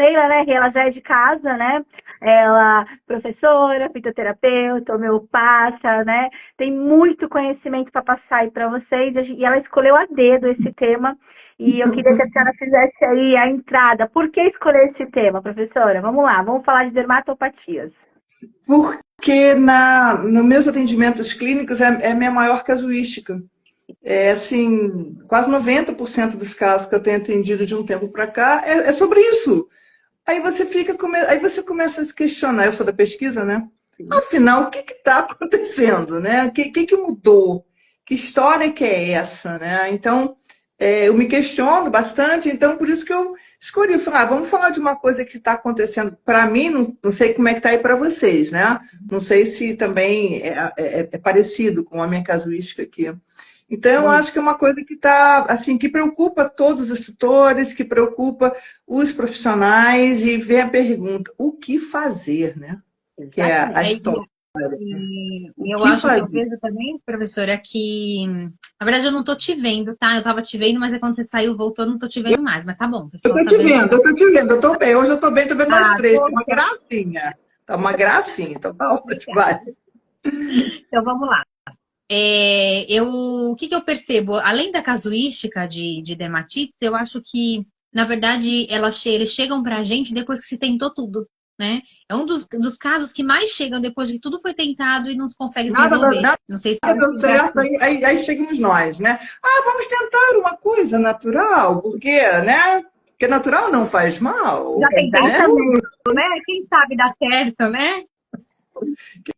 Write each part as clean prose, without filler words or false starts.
Leila, né, ela já é de casa, né? Ela professora, fitoterapeuta, homeopata, né? Tem muito conhecimento para passar aí para vocês e ela escolheu a dedo esse tema. E eu queria que a senhora fizesse aí a entrada. Por que escolher esse tema, professora? Vamos lá, vamos falar de dermatopatias. Porque nos meus atendimentos clínicos é a minha maior casuística. É assim, quase 90% dos casos que eu tenho atendido de um tempo para cá é sobre isso. Aí você aí você começa a se questionar. Eu sou da pesquisa, né? Afinal, o que está acontecendo, né? O que mudou? Que história que é essa, né? Então, eu me questiono bastante, então por isso que eu escolhi. Falei, vamos falar de uma coisa que está acontecendo para mim, não sei como é que está aí para vocês, né? Não sei se também é parecido com a minha casuística aqui. Então, eu acho que é uma coisa que está, assim, que preocupa todos os tutores, que preocupa os profissionais e vem a pergunta, o que fazer, né? Que é a história. E eu que acho que fazer? eu vejo também, professora, que na verdade eu não tô te vendo, tá? Eu tava te vendo, mas é quando você saiu, voltou, eu não tô te vendo mais. Mas tá bom, o Eu pessoal tô tá te vendo. vendo, eu tô te vendo, eu tô bem. Hoje eu tô bem, tô vendo as Ah, três. Tá uma poxa, gracinha. Tá uma gracinha, então tá ótimo, obrigada. vai. Então vamos lá. O que que eu percebo? Além da casuística de dermatite, eu acho que, na verdade, eles chegam pra gente depois que se tentou tudo, né? É um dos casos que mais chegam depois de que tudo foi tentado e não se consegue se resolver. Nada Não sei se deu certo, aí chegamos nós, né? Vamos tentar uma coisa natural, porque, né? Porque natural não faz mal, já tentei né? Exatamente. tudo, né? Quem sabe dá certo, né?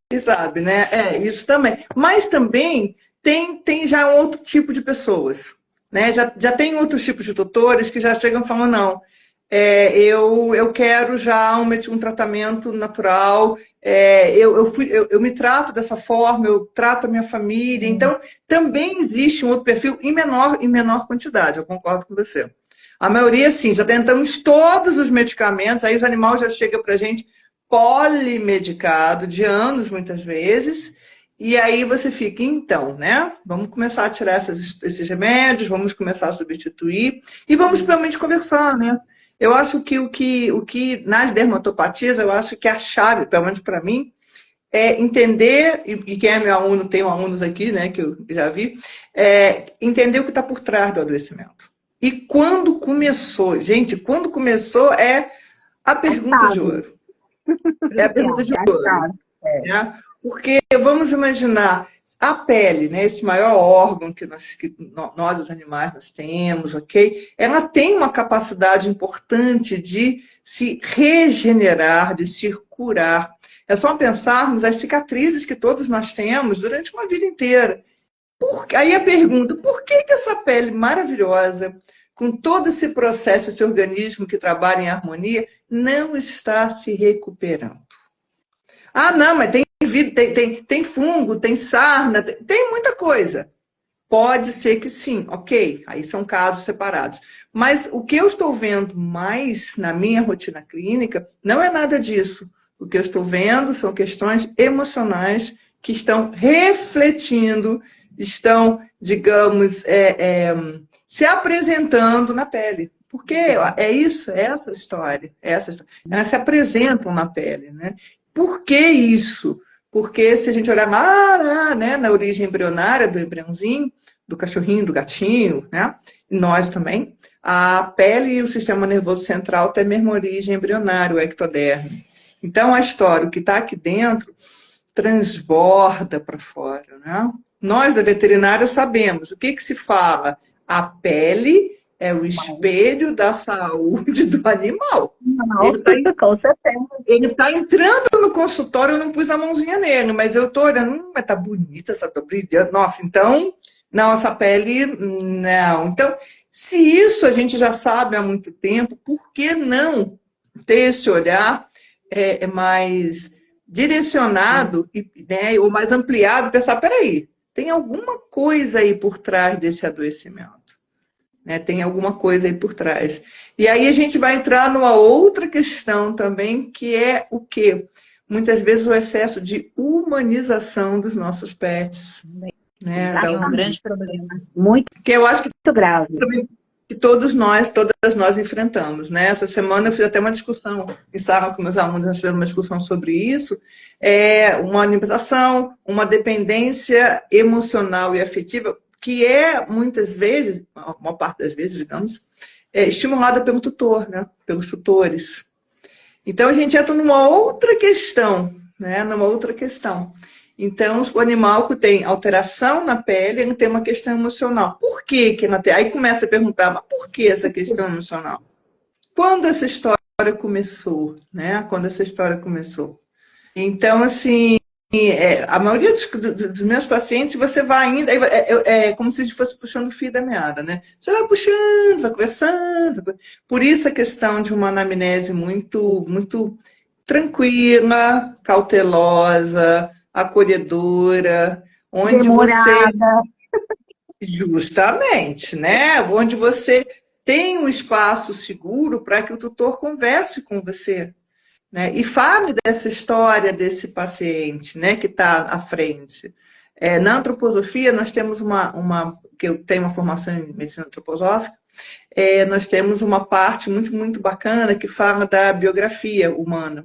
Quem sabe, né? Isso também. Mas também tem já um outro tipo de pessoas, né? Já tem outros tipos de tutores que já chegam falando, não, eu quero já um tratamento natural, eu me trato dessa forma, eu trato a minha família. Então, também existe um outro perfil em menor quantidade, eu concordo com você. A maioria, sim, já tentamos todos os medicamentos, aí os animais já chegam para a gente polimedicado de anos, muitas vezes, e aí você fica, então, né? Vamos começar a tirar esses remédios, vamos começar a substituir, e vamos realmente conversar, né? Eu acho que o que nas dermatopatias, eu acho que a chave, pelo menos para mim, é entender, e quem é meu aluno, tenho alunos aqui, né, que eu já vi, entender o que está por trás do adoecimento. E quando começou, gente, quando começou é a pergunta de Sabe, ouro. É a pergunta de ouro, né? Porque vamos imaginar a pele, né? Esse maior órgão que nós, os animais, nós temos, ok? Ela tem uma capacidade importante de se regenerar, de se curar. É só pensarmos as cicatrizes que todos nós temos durante uma vida inteira. Aí a pergunta, por que essa pele maravilhosa, com todo esse processo, esse organismo que trabalha em harmonia, não está se recuperando? Não, mas tem vida, tem fungo, tem sarna, tem muita coisa. Pode ser que sim, ok. Aí são casos separados. Mas o que eu estou vendo mais na minha rotina clínica não é nada disso. O que eu estou vendo são questões emocionais que estão refletindo, estão, digamos, se apresentando na pele. Porque é isso, é essa história, Elas se apresentam na pele, né? Por que isso? Porque se a gente olhar lá, né, na origem embrionária do embriãozinho, do cachorrinho, do gatinho, né? E nós também, a pele e o sistema nervoso central têm a mesma origem embrionária, o ectoderme. Então, a história, o que está aqui dentro, transborda para fora, né? Nós, da veterinária, sabemos o que se fala. A pele é o espelho da saúde do animal. não, com certeza. Ele está entrando no consultório, eu não pus a mãozinha nele, mas eu estou olhando, mas tá bonita essa, tá brilhando. Nossa, então, não, essa pele, não. Então, se isso a gente já sabe há muito tempo, por que não ter esse olhar mais direcionado, né, ou mais ampliado, pensar, peraí, tem alguma coisa aí por trás desse adoecimento? Né, tem alguma coisa aí por trás. E aí a gente vai entrar numa outra questão também, que é o quê? Muitas vezes o excesso de humanização dos nossos pets. Né? Tem um grande problema. Muito Que eu acho que grave. que todas nós enfrentamos, né? Essa semana eu fiz até uma discussão em sala com meus alunos, nós tivemos uma discussão sobre isso, uma alimentação, uma dependência emocional e afetiva, que é, muitas vezes, a maior parte das vezes, digamos, estimulada pelo tutor, né? Pelos tutores. Então, a gente entra numa outra questão, né? Numa outra questão. Então, o animal que tem alteração na pele, ele tem uma questão emocional. Por que que ela tem? Aí começa a perguntar, mas por que essa questão emocional? Quando essa história começou, né? Quando essa história começou. Então, assim, a maioria dos meus pacientes, você vai ainda, é como se fosse puxando o fio da meada, né? Você vai puxando, vai conversando. Por isso a questão de uma anamnese muito, muito tranquila, cautelosa, acolhedora, onde demorada. Justamente, né? Onde você tem um espaço seguro para que o tutor converse com você, né? E fale dessa história desse paciente, né, que está à frente. Na antroposofia, nós temos que eu tenho uma formação em medicina antroposófica, nós temos uma parte muito, muito bacana que fala da biografia humana.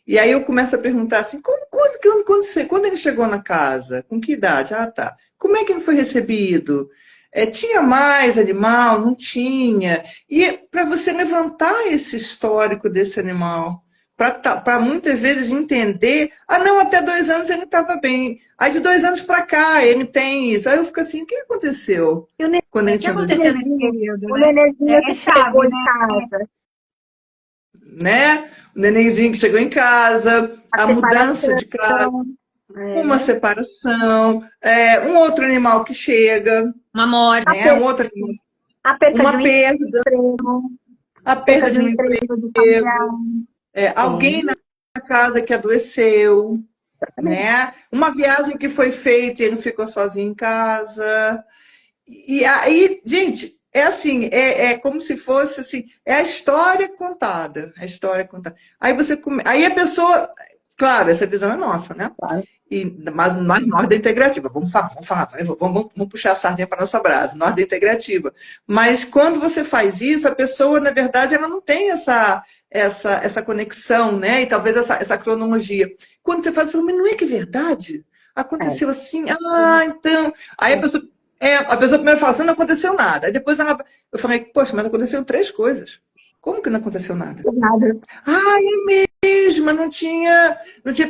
E aí eu começo a perguntar assim, quando ele chegou na casa? Com que idade? Ah, tá. Como é que ele foi recebido? Tinha mais animal? Não tinha. E para você levantar esse histórico desse animal, para muitas vezes entender, não, até 2 anos ele estava bem. Aí de 2 anos para cá ele tem isso. Aí eu fico assim, o que aconteceu? Quando o que aconteceu nesse período? O nenenzinho que chegou em casa. Né? O nenenzinho que chegou em casa, a mudança de casa, uma separação, um outro animal que chega, uma morte, né? Um outro animal, a perda uma perda, a perda de um emprego, alguém na casa que adoeceu, né? Uma viagem que foi feita e ele ficou sozinho em casa. E aí, gente, assim, é como se fosse assim, a história contada, a história contada. Aí a pessoa, claro, essa visão é nossa, né? Claro. Mas nós da integrativa, vamos puxar a sardinha para nossa brasa, nós da integrativa. Mas quando você faz isso, a pessoa, na verdade, ela não tem essa conexão, né? E talvez essa cronologia. Quando você faz, você fala, mas não é que é verdade? Aconteceu assim, então. Aí a pessoa primeiro fala assim, não aconteceu nada. Aí depois eu falei, poxa, mas aconteceram 3 coisas. Como que não aconteceu nada? Nada. É mesmo, não tinha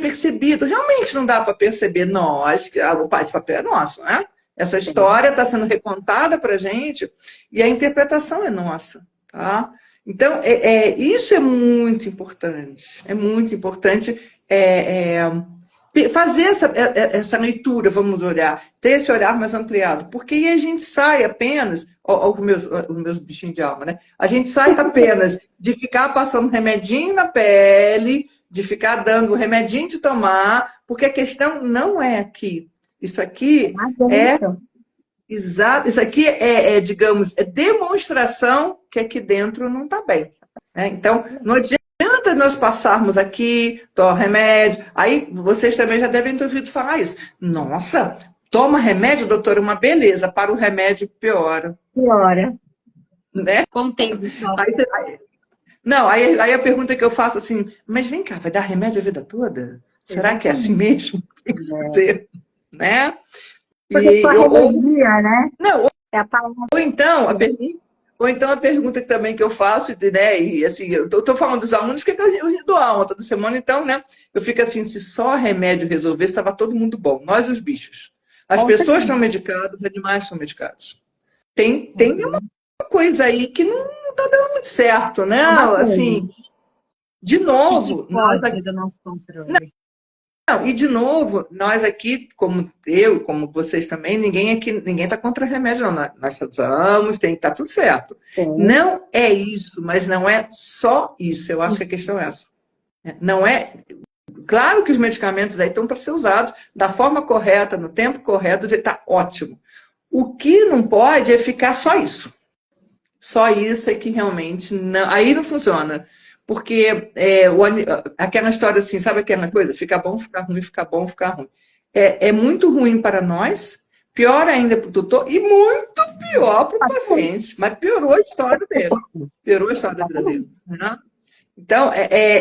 percebido. Realmente não dá para perceber. Esse papel é nosso, né? Essa história está sendo recontada para a gente e a interpretação é nossa, tá? Então, isso é muito importante. É muito importante fazer essa leitura, vamos olhar, ter esse olhar mais ampliado, porque aí a gente sai apenas, os meus bichinhos de alma, né? A gente sai apenas de ficar passando remedinho na pele, de ficar dando remedinho de tomar, porque a questão não é aqui. Isso aqui exato, isso aqui digamos, demonstração que aqui dentro não está bem, né? Então, não adianta nós passarmos aqui, toma remédio. Aí vocês também já devem ter ouvido falar isso. Nossa, toma remédio, doutora, uma beleza. Para o remédio, piora. Piora. Né? Contém. Não, aí a pergunta que eu faço assim, mas vem cá, vai dar remédio a vida toda? Será que é assim mesmo? Né? Porque só remedia, né? Não, é a palavra. Ou então a pergunta também que eu faço, né? E assim, eu tô falando dos alunos porque eu dou aula toda semana, então, né? Eu fico assim, se só remédio resolvesse, estava todo mundo bom. Nós, os bichos. As pessoas estão medicadas, os animais estão medicados. Tem uma coisa aí que não está dando muito certo, né? Assim, de novo, e de novo, nós aqui, como eu, como vocês também, ninguém está contra remédio, não. Nós usamos, tá tudo certo. Sim. Não é isso, mas não é só isso. Eu acho que a questão é essa. Não é. Claro que os medicamentos aí estão para ser usados da forma correta, no tempo correto, está ótimo. O que não pode é ficar só isso. Só isso é que realmente não. Aí não funciona. Porque aquela história assim, sabe aquela coisa? Fica bom, ficar ruim, ficar bom, ficar ruim. É muito ruim para nós, pior ainda para o tutor e muito pior para o paciente. Mas piorou a história dele. Piorou a história da vida dele. Né? Então,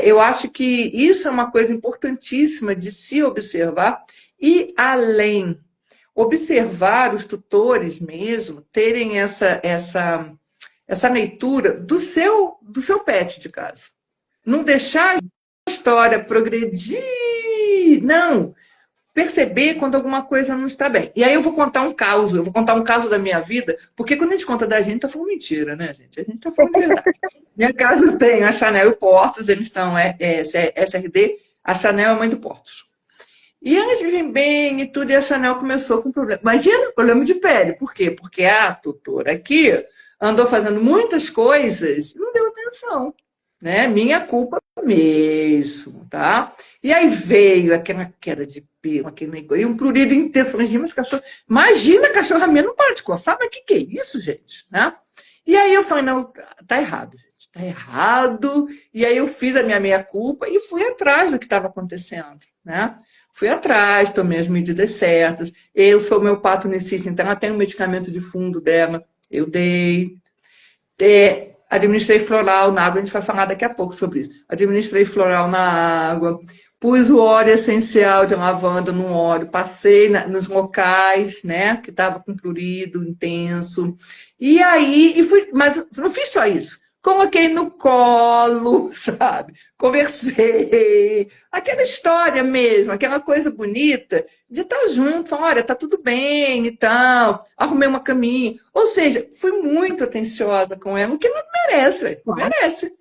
eu acho que isso é uma coisa importantíssima de se observar e além. Observar os tutores mesmo, terem essa leitura do seu pet de casa. Não deixar a história progredir, não. Perceber quando alguma coisa não está bem. E aí eu vou contar um caso da minha vida, porque quando a gente conta da gente, tá falando mentira, né, gente? A gente tá falando verdade. Minha casa tem a Chanel e o Portos, eles estão SRD, a Chanel é a mãe do Portos. E elas vivem bem e tudo, e a Chanel começou com problema. Imagina, problema de pele. Por quê? Porque a tutora aqui andou fazendo muitas coisas e não deu atenção. Né? Minha culpa mesmo, tá? E aí veio aquela queda de pelo, aquele negócio, e um prurido intenso. Imagina, cachorra minha não para de coçar, mas o que é isso, gente? Né? E aí eu falei, não, tá errado, gente, tá errado. E aí eu fiz a minha meia-culpa e fui atrás do que estava acontecendo, né? Fui atrás, tomei as medidas certas. Eu sou homeopato-necista, então ela tem um medicamento de fundo dela, eu dei. Administrei floral na água, a gente vai falar daqui a pouco sobre isso. Administrei floral na água, pus o óleo essencial de lavanda no óleo, passei nos locais, né, que estava com prurido intenso. E aí, mas não fiz só isso. Coloquei no colo, sabe? Conversei. Aquela história mesmo, aquela coisa bonita de estar junto, falar, olha, tá tudo bem e tal. Arrumei uma caminha. Ou seja, fui muito atenciosa com ela, o que não merece, não merece.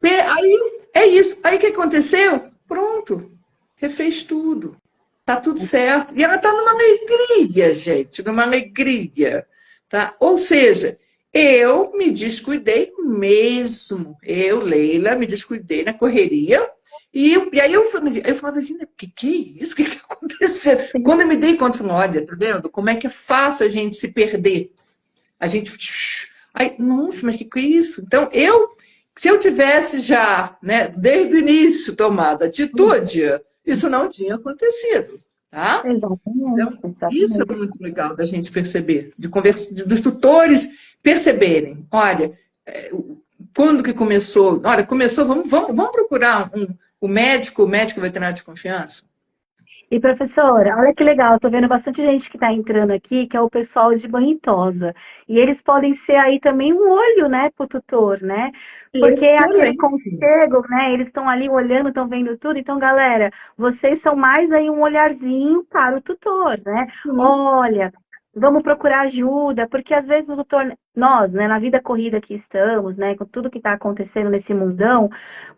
Aí, é isso. Aí o que aconteceu? Pronto. Refez tudo. Tá tudo certo. E ela tá numa alegria, gente, numa alegria. Tá? Ou seja, eu me descuidei mesmo. Eu, Leila, me descuidei na correria. E aí eu falava assim, que é isso? O que está acontecendo? Sim. Quando eu me dei conta, eu falei, olha, tá vendo? Como é que é fácil a gente se perder? A gente... Ai, nossa, mas que é isso? Então, se eu tivesse já, né, desde o início tomado atitude, isso não tinha acontecido. Tá? Exatamente, então, isso é muito legal da gente perceber, dos tutores perceberem, olha, quando que começou? Olha, começou, vamos procurar o médico veterinário de confiança? E, professora, olha que legal, tô vendo bastante gente que está entrando aqui, que é o pessoal de banho e tosa. E eles podem ser aí também um olho, né, pro tutor, né? Porque aquele conchego, né, eles estão ali olhando, estão vendo tudo. Então, galera, vocês são mais aí um olharzinho para o tutor, né? Olha, vamos procurar ajuda, porque às vezes o tutor, nós, né, na vida corrida que estamos, né, com tudo que está acontecendo nesse mundão,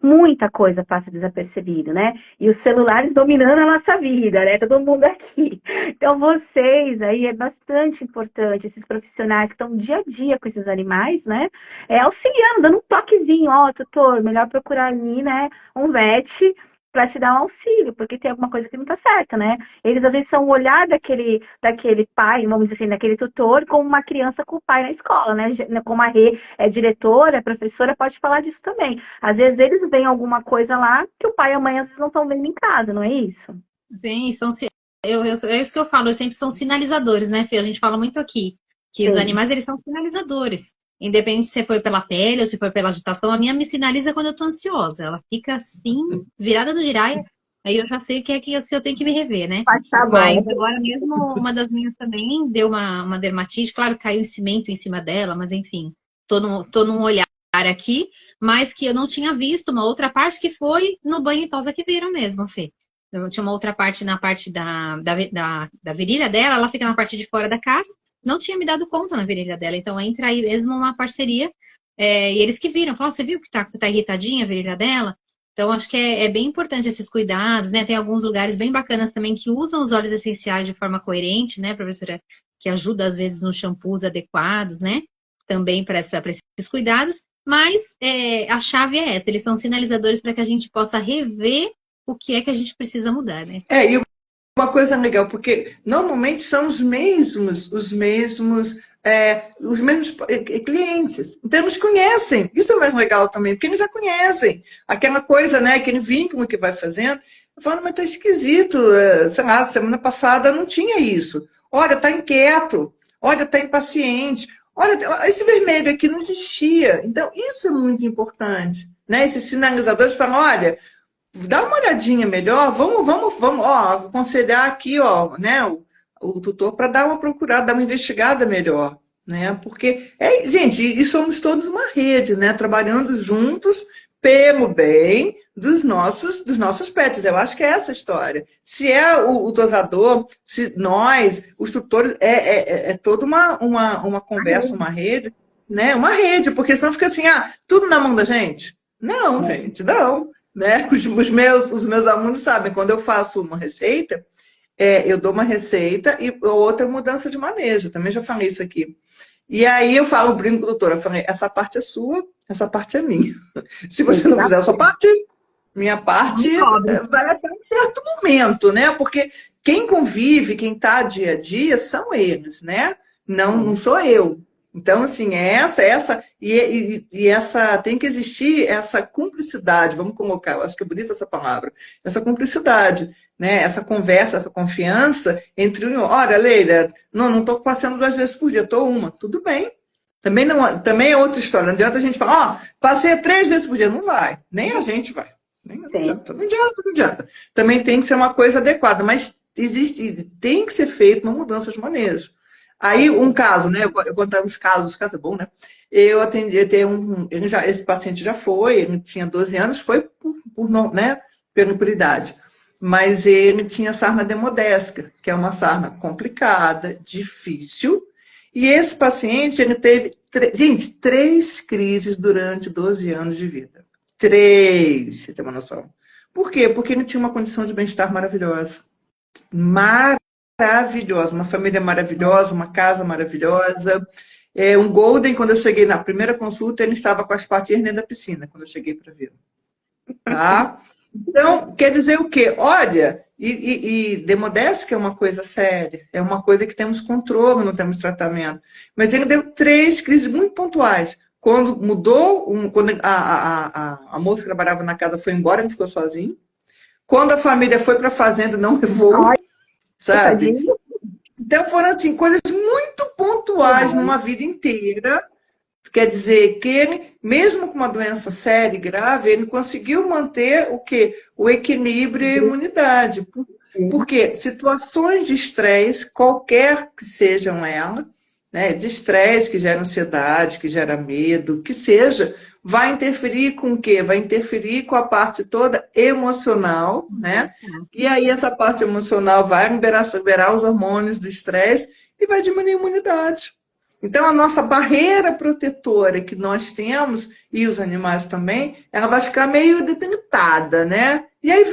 muita coisa passa desapercebida, né? E os celulares dominando a nossa vida, né? Todo mundo aqui. Então, vocês aí, é bastante importante, esses profissionais que estão dia a dia com esses animais, né? Auxiliando, dando um toquezinho, ó, tutor, melhor procurar ali, né, um vet, para te dar um auxílio, porque tem alguma coisa que não tá certa, né? Eles, às vezes, são o olhar daquele pai, vamos dizer assim, daquele tutor, como uma criança com o pai na escola, né? Como a Rê é diretora, professora, pode falar disso também. Às vezes, eles veem alguma coisa lá que o pai e a mãe, às vezes, não estão vendo em casa, não é isso? Sim, é isso que eu falo, eles sempre são sinalizadores, né, Fê? A gente fala muito aqui, que Sim. Os animais, eles são sinalizadores. Independente se foi pela pele ou se foi pela agitação, a minha me sinaliza quando eu tô ansiosa. Ela fica assim, virada do giraia, aí eu já sei que eu tenho que me rever, né? Mas agora mesmo, uma das minhas também deu uma dermatite, claro, caiu cimento em cima dela, mas enfim, tô num olhar aqui, mas que eu não tinha visto uma outra parte que foi no banho e tosa que viram mesmo, Fê. Eu tinha uma outra parte na parte da virilha dela, ela fica na parte de fora da casa. Não tinha me dado conta na virilha dela, então entra aí mesmo uma parceria, e eles que viram, falaram, você viu que tá irritadinha a virilha dela? Então acho que é bem importante esses cuidados, né? Tem alguns lugares bem bacanas também que usam os óleos essenciais de forma coerente, né, professora? Que ajuda às vezes nos shampoos adequados, né? Também para esses cuidados, mas a chave é essa, eles são sinalizadores para que a gente possa rever o que é que a gente precisa mudar, né? E uma coisa legal, porque normalmente são os mesmos clientes. Então, eles conhecem. Isso é mais legal também, porque eles já conhecem. Aquela coisa, né? Aquele vínculo que vai fazendo. Eu falo, mas tá esquisito, sei lá, semana passada não tinha isso. Olha, tá inquieto, olha, tá impaciente, olha, esse vermelho aqui não existia. Então, isso é muito importante, né? Esses sinalizadores falam, olha, dá uma olhadinha melhor, vamos, ó, aconselhar aqui, ó, né, o tutor para dar uma procurada, dar uma investigada melhor, né? Porque, gente, e somos todos uma rede, né? Trabalhando juntos pelo bem dos nossos pets. Eu acho que é essa a história. Se é o dosador, se nós, os tutores, é toda uma conversa, uma rede, né? Uma rede, porque senão fica assim, tudo na mão da gente. Não, gente, não. Né? Os meus alunos sabem, quando eu faço uma receita, eu dou uma receita e outra mudança de manejo. Também já falei isso aqui. E aí eu falo, brinco com a doutora, eu falei, essa parte é sua, essa parte é minha. Se você não fizer a sua parte, minha parte vai até um certo momento, né? Porque quem convive, quem está dia a dia, são eles, né? Não sou eu. Então, assim, tem que existir essa cumplicidade, vamos colocar, eu acho que é bonita essa palavra, essa cumplicidade, né? Essa conversa, essa confiança entre olha, Leila, não estou passando 2 vezes por dia, estou uma, tudo bem. Também é outra história, não adianta a gente falar, passei 3 vezes por dia, não vai, nem a gente vai. Não adianta. Também tem que ser uma coisa adequada, mas tem que ser feita uma mudança de manejo. Aí, um caso, né? Eu contava os casos é bom, né? Eu atendi, esse paciente já foi, ele tinha 12 anos, foi né, por idade. Mas ele tinha sarna demodésica, que é uma sarna complicada, difícil. E esse paciente, ele teve, 3 crises durante 12 anos de vida. 3, você tem uma noção. Por quê? Porque ele tinha uma condição de bem-estar maravilhosa. Maravilhosa, uma família maravilhosa, uma casa maravilhosa. Um Golden, quando eu cheguei na primeira consulta, ele estava com as patinhas dentro da piscina, quando eu cheguei para ver. Tá? Então, quer dizer o quê? Olha, demodésica é uma coisa séria, é uma coisa que temos controle, não temos tratamento. Mas ele deu 3 crises muito pontuais. Quando mudou, quando a moça que trabalhava na casa foi embora, ele ficou sozinho. Quando a família foi para a fazenda, não levou, sabe? Então foram assim, coisas muito pontuais numa vida inteira. Quer dizer que ele, mesmo com uma doença séria e grave, ele conseguiu manter o quê? O equilíbrio e a imunidade. Porque situações de estresse, qualquer que sejam elas, né, de estresse que gera ansiedade, que gera medo, que seja, vai interferir com o quê? Vai interferir com a parte toda emocional, né? E aí essa parte emocional vai liberar os hormônios do estresse e vai diminuir a imunidade. Então, a nossa barreira protetora que nós temos, e os animais também, ela vai ficar meio debilitada, né? E aí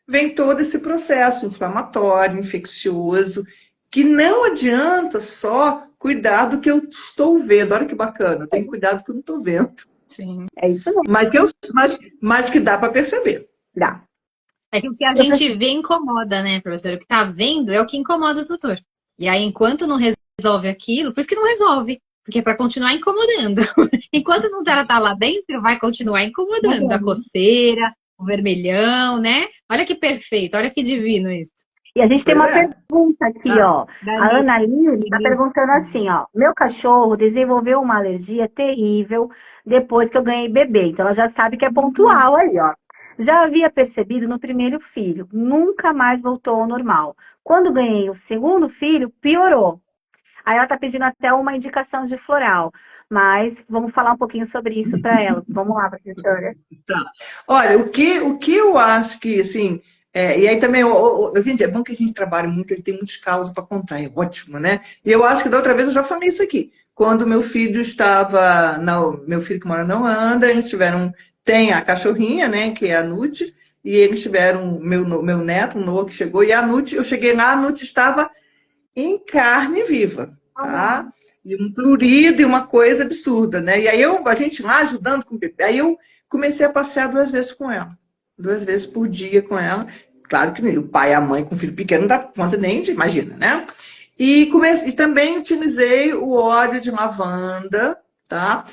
vem todo esse processo inflamatório, infeccioso, que não adianta só cuidar do que eu estou vendo. Olha que bacana, eu tenho que cuidar do que eu não estou vendo. Sim. É isso mesmo. Mas que dá para perceber. Dá. É que o que a gente vê incomoda, né, professora? O que está vendo é o que incomoda o tutor. E aí, enquanto não resolve aquilo, por isso que não resolve, porque é para continuar incomodando. Enquanto não tá lá dentro, vai continuar incomodando. A coceira, o vermelhão, né? Olha que perfeito, olha que divino isso. E a gente tem uma pergunta aqui, ó. A Ana Lili está perguntando assim, ó. Meu cachorro desenvolveu uma alergia terrível depois que eu ganhei bebê. Então, ela já sabe que é pontual aí, ó. Já havia percebido no primeiro filho, nunca mais voltou ao normal. Quando ganhei o segundo filho, piorou. Aí ela está pedindo até uma indicação de floral, mas vamos falar um pouquinho sobre isso para ela. Vamos lá, professora. Tá. Olha, o que eu acho que, assim, e aí também, gente, é bom que a gente trabalhe muito, ele tem muitos casos para contar, é ótimo, né? E eu acho que da outra vez eu já falei isso aqui. Quando meu filho estava, meu filho que mora na Holanda, eles tem a cachorrinha, né, que é a Nute, e eles tiveram meu neto, o Noah, que chegou, e a Nute, eu cheguei lá, a Nute estava em carne viva, tá? E um prurido e uma coisa absurda, né? E aí a gente lá ajudando com o bebê, aí eu comecei a passear 2 vezes com ela, 2 vezes por dia com ela. Claro que o pai e a mãe com filho pequeno não dá conta nem de, imagina, né? E também utilizei o óleo de lavanda, tá?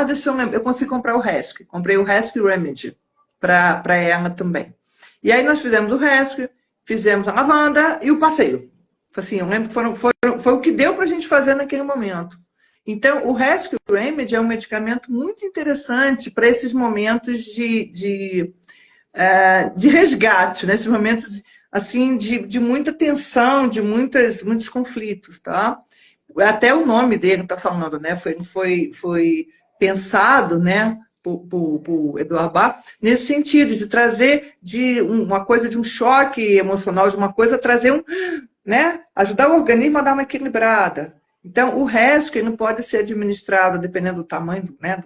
Deixa eu lembrar, eu consegui comprar o Rescue, comprei o Rescue Remedy para ela também. E aí nós fizemos o rescue, fizemos a lavanda e o passeio. Assim, eu lembro que foi o que deu para a gente fazer naquele momento. Então, o Rescue Remedy é um medicamento muito interessante para esses momentos de resgate, né? Esses momentos assim, de muita tensão, de muitos conflitos, tá? Até o nome dele está falando, né? Foi pensado, né? Por Eduardo Bach, nesse sentido, de trazer uma coisa de um choque emocional, de uma coisa, trazer né? Ajudar o organismo a dar uma equilibrada. Então, o rescue não pode ser administrado, dependendo do tamanho, né,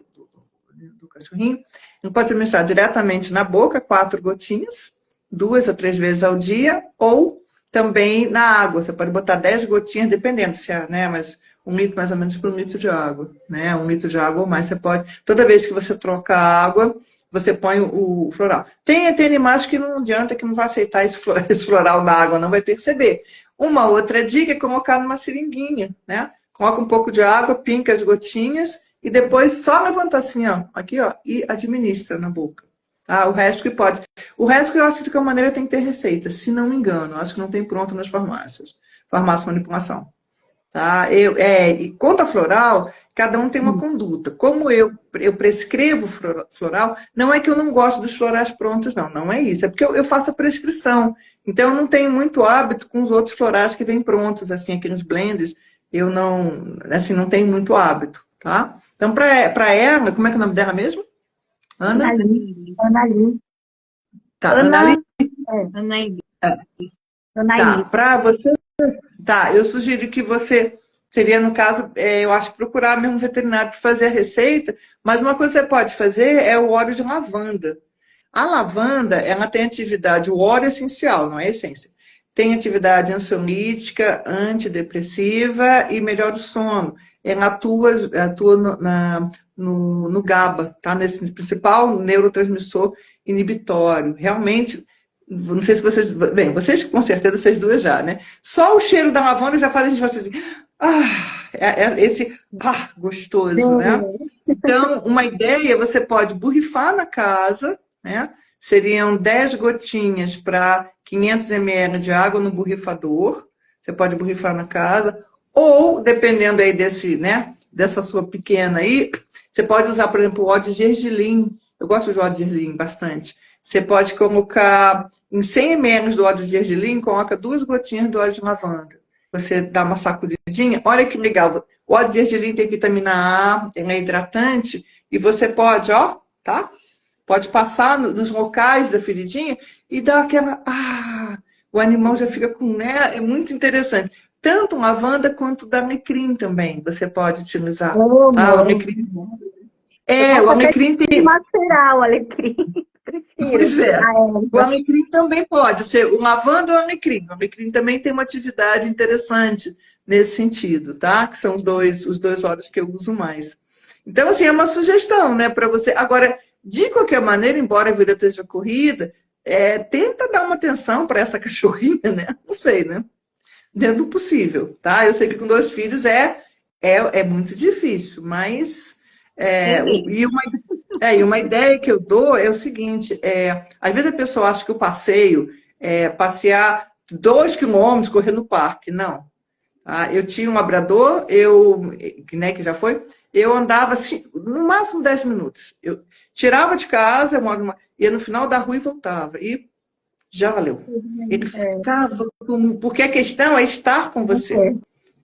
do cachorrinho, não pode ser administrado diretamente na boca, 4 gotinhas, 2 a 3 vezes ao dia, ou também na água. Você pode botar 10 gotinhas, dependendo se é, né, mas 1 litro mais ou menos por 1 litro de água, né? 1 litro de água ou mais, você pode. Toda vez que você troca a água, você põe o floral. Tem animais que não adianta, que não vai aceitar esse floral na água, não vai perceber. Uma outra dica é colocar numa seringuinha, né? Coloca um pouco de água, pinca as gotinhas e depois só levanta assim, ó, aqui, ó, e administra na boca. Ah, o resto que pode. O resto que eu acho que de qualquer maneira tem que ter receita, se não me engano. Acho que não tem pronto nas farmácias. Farmácia de manipulação. Tá? E quanto a floral, cada um tem uma conduta. Como eu prescrevo floral, não é que eu não gosto dos florais prontos, não. Não é isso. É porque eu faço a prescrição. Então, eu não tenho muito hábito com os outros florais que vêm prontos, assim, aqui nos blends. Eu não, assim, não tenho muito hábito, tá? Então, para ela, como é que é o nome dela mesmo? Ana? Anaí. Tá, Ana. Anaí. Tá, para você. Tá, eu sugiro que você seria, no caso, eu acho que procurar mesmo um veterinário para fazer a receita, mas uma coisa que você pode fazer é o óleo de lavanda. A lavanda, ela tem atividade, o óleo é essencial, não é essência. Tem atividade ansiolítica, antidepressiva e melhora o sono. Ela atua no GABA, tá? Nesse principal neurotransmissor inibitório. Realmente, não sei se vocês... Bem, vocês com certeza, vocês duas já, né? Só o cheiro da lavanda já faz a gente fazer assim... gostoso, né? Então, uma ideia, você pode borrifar na casa, né? Seriam 10 gotinhas para 500 ml de água no borrifador. Você pode borrifar na casa. Ou, dependendo aí dessa sua pequena aí, você pode usar, por exemplo, o óleo de gergelim. Eu gosto de óleo de gergelim bastante. Você pode colocar em 100 ml do óleo de gergelim, coloca 2 gotinhas do óleo de lavanda. Você dá uma sacudidinha. Olha que legal. O óleo de gergelim tem vitamina A, ele é hidratante. E você pode, ó, tá? Pode passar nos locais da feridinha e dar aquela... o animal já fica com... né? É muito interessante. Tanto lavanda quanto da alecrim também. Você pode utilizar. O alecrim... o alecrim tem... macerar o alecrim. Pois é. O alecrim também pode ser o lavanda ou o alecrim. O alecrim também tem uma atividade interessante nesse sentido, tá? Que são os dois óleos que eu uso mais. Então, assim, é uma sugestão, né, para você. Agora, de qualquer maneira, embora a vida esteja corrida, tenta dar uma atenção para essa cachorrinha, né? Não sei, né? Dentro do possível, tá? Eu sei que com 2 filhos é muito difícil, mas... E uma ideia que eu dou é o seguinte, às vezes a pessoa acha que o passeio é passear 2 quilômetros, correr no parque. Não. Tá? Eu tinha um labrador, que já foi, eu andava assim, no máximo 10 minutos. Eu tirava de casa, ia no final da rua e voltava. E já valeu. Ele ficava, porque a questão é estar com você.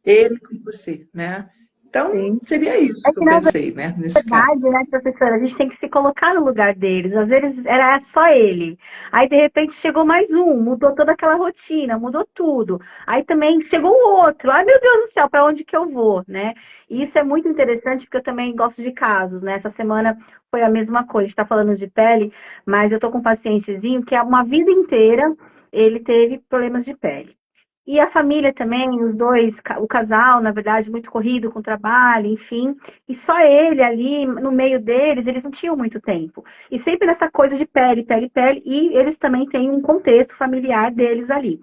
Ele com você, né? Então, seria isso que eu pensei, né? Nesse caso. Né, professora? A gente tem que se colocar no lugar deles. Às vezes era só ele. Aí, de repente, chegou mais um, mudou toda aquela rotina, mudou tudo. Aí também chegou o outro. Ai, meu Deus do céu, para onde que eu vou, né? E isso é muito interessante, porque eu também gosto de casos, né? Essa semana foi a mesma coisa. A gente está falando de pele, mas eu tô com um pacientezinho que uma vida inteira ele teve problemas de pele. E a família também, os dois, o casal, na verdade, muito corrido com o trabalho, enfim. E só ele ali, no meio deles, eles não tinham muito tempo. E sempre nessa coisa de pele, pele, pele. E eles também têm um contexto familiar deles ali.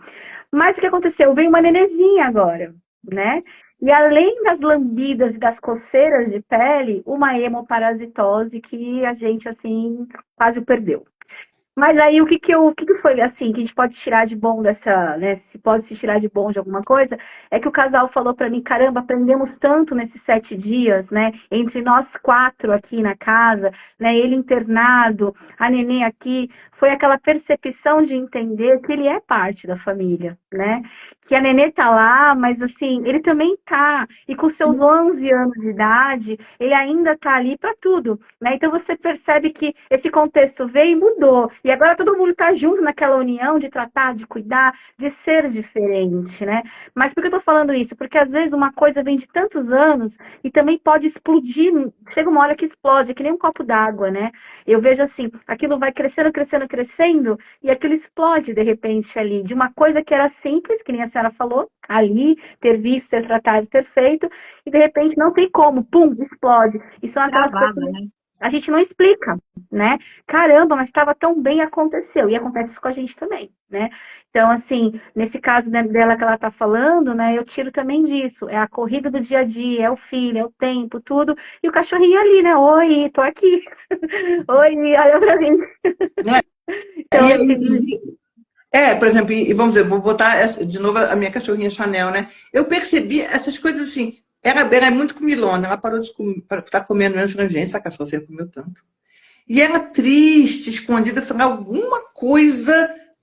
Mas o que aconteceu? Veio uma nenezinha agora, né? E além das lambidas e das coceiras de pele, uma hemoparasitose que a gente, assim, quase o perdeu. Mas aí o que que foi assim, que a gente pode tirar de bom dessa, né? Se pode se tirar de bom de alguma coisa, é que o casal falou pra mim, caramba, aprendemos tanto nesses 7 dias, né? Entre nós 4 aqui na casa, né? Ele internado, a neném aqui, foi aquela percepção de entender que ele é parte da família, né? Que a nenê tá lá, mas assim, ele também tá. E com seus 11 anos de idade, ele ainda tá ali para tudo, né? Então você percebe que esse contexto veio e mudou. E agora todo mundo tá junto naquela união de tratar, de cuidar, de ser diferente, né? Mas por que eu tô falando isso? Porque às vezes uma coisa vem de tantos anos e também pode explodir. Chega uma hora que explode, é que nem um copo d'água, né? Eu vejo assim, aquilo vai crescendo, crescendo, crescendo, e aquilo explode de repente ali, de uma coisa que era simples, que nem a senhora falou, ali, ter visto, ter tratado, ter feito, e de repente não tem como, pum, explode. E são aquelas coisas que Né? a gente não explica, né? Caramba, mas estava tão bem, aconteceu. E acontece isso com a gente também, né? Então, assim, nesse caso dela que ela tá falando, né? Eu tiro também disso. É a corrida do dia a dia, é o filho, é o tempo, tudo. E o cachorrinho ali, né? Oi, tô aqui. Oi, olha pra mim. Então, assim, Por exemplo, e vamos dizer, vou botar de novo a minha cachorrinha Chanel, né? Eu percebi essas coisas assim. Ela é muito comilona, ela parou de estar comendo menos na gente, essa cachorra sempre comeu tanto. E ela triste, escondida, falei, alguma coisa.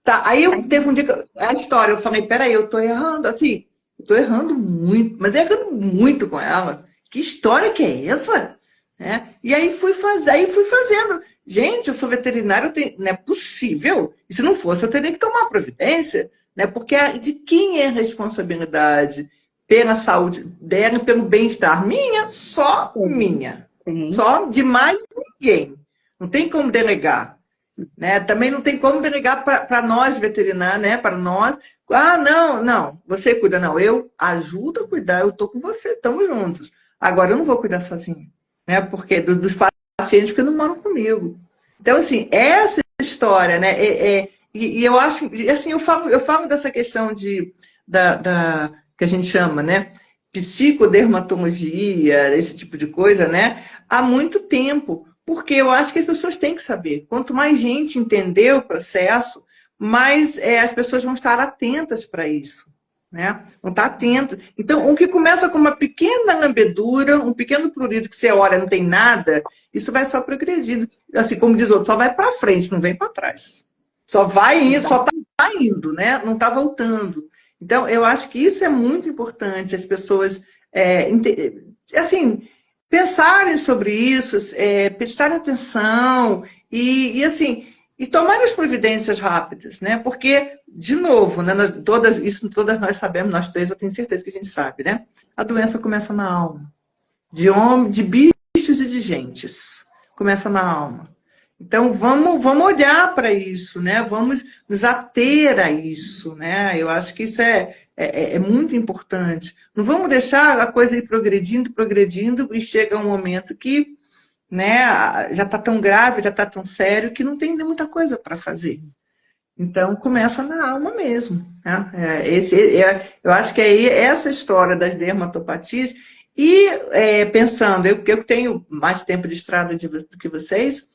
Tá. Aí eu teve um dia a história, eu falei, peraí, eu tô errando, assim, eu tô errando muito, mas errando muito com ela. Que história que é essa? Né? E aí fui fazendo. Gente, eu sou veterinária, não é possível. E se não fosse, eu teria que tomar providência, né? Porque de quem é a responsabilidade pela saúde dela e pelo bem-estar? Minha, só minha. sim. Só de mais ninguém. Não tem como delegar. Né? Também não tem como delegar para nós veterinários, né? Para nós. Ah, não, você cuida, não. Eu ajudo a cuidar, eu estou com você, estamos juntos. Agora eu não vou cuidar sozinha, né? Porque dos pacientes que não moram comigo. Então, assim, essa história, né? E eu acho, assim, eu falo dessa questão que a gente chama, né? Psicodermatologia, esse tipo de coisa, né? Há muito tempo. Porque eu acho que as pessoas têm que saber. Quanto mais gente entender o processo, mais as pessoas vão estar atentas para isso. Né? Vão estar atentas. Então, o que começa com uma pequena lambedura, um pequeno prurido que você olha não tem nada, isso vai só progredindo. Assim, como diz o outro, só vai para frente, não vem para trás. Só vai indo, só está indo, né? Não está voltando. Então, eu acho que isso é muito importante, as pessoas, assim, pensarem sobre isso, prestarem atenção assim, e tomar as providências rápidas, né? Porque, de novo, né, todas nós sabemos, nós três, eu tenho certeza que a gente sabe, né? A doença começa na alma. De bichos e de gentes. Começa na alma. Então, vamos olhar para isso, né? Vamos nos ater a isso, né? Eu acho que isso é muito importante. Não vamos deixar a coisa ir progredindo, e chega um momento que, né, já está tão grave, já está tão sério, que não tem muita coisa para fazer. Então, começa na alma mesmo. Né? Eu acho que é essa história das dermatopatias. E pensando, eu tenho mais tempo de estrada do que vocês,